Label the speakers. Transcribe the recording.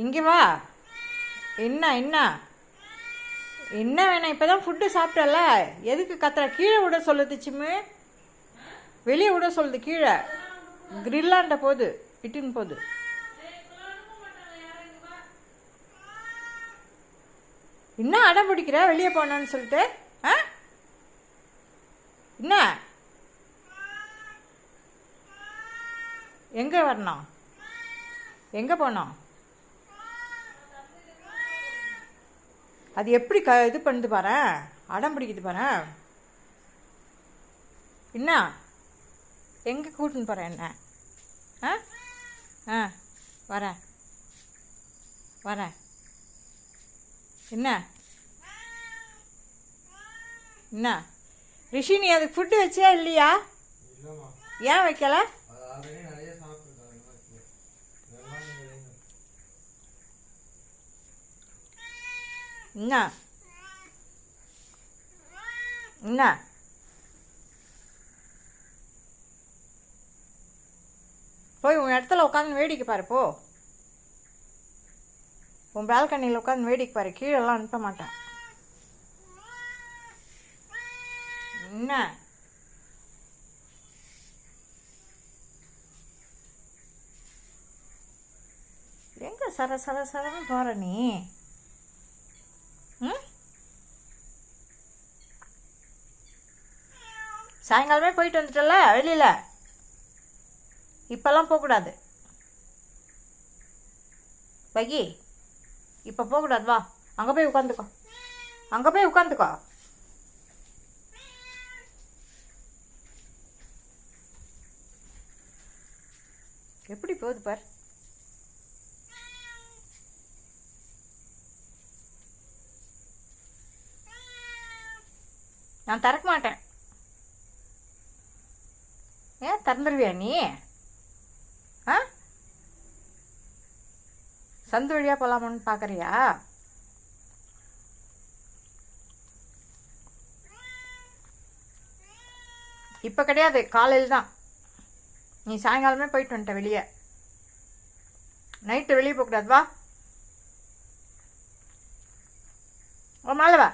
Speaker 1: இங்கே வா. என்ன என்ன என்ன வேணாம்? இப்போ தான் ஃபுட்டு சாப்பிட்டல, எதுக்கு கத்துற? கீழே விட சொல்லுது சிம்மு, வெளியே விட சொல்லுது. கீழே கிரில்லாண்ட போகுது, இட்டுன்னு போகுது. என்ன அடம் பிடிக்கிற வெளியே போனான்னு சொல்லிட்டு? ஆ என்ன எங்கே வரணும்? எங்கே போனோம்? அது எப்படி இது பண்ணுது பாரு, அடம் பிடிக்குது பாரு. என்ன எங்கே கூட்டின்னு போகிறேன்? என்ன ஆ ஆ வரேன் வரேன். என்ன என்ன ரிஷி, நீ அதுக்கு ஃபுட்டு வச்சியா இல்லையா? ஏன் வைக்கல? என்ன என்ன போய் உன் இடத்துல உட்காந்து வேடிக்கை பாரு. போ, உன் பால்கனியில் உட்காந்து வேடிக்கை பாரு. கீழெல்லாம் அனுப்ப மாட்டேன். என்ன எங்க சர சர சரன்னு போற நீ? சாயங்காலமே போயிட்டு வந்துட்டல வெளியில், இப்போல்லாம் போகக்கூடாது. பகி, இப்போ போகக்கூடாது. வா, அங்கே போய் உட்காந்துக்கோ, அங்கே போய் உட்காந்துக்கோ. எப்படி போகுது பார். நான் திறக்க மாட்டேன். ஏன் திறந்துருவியா நீ? ஆ சந்து வழியாக போகலாமான்னு பார்க்குறியா? இப்போ கிடையாது, காலையில் தான். நீ சாயங்காலமே போயிட்டு வந்துட்ட வெளியே. நைட்டு வெளியே போகக்கூடாது. வா, மேலே வா.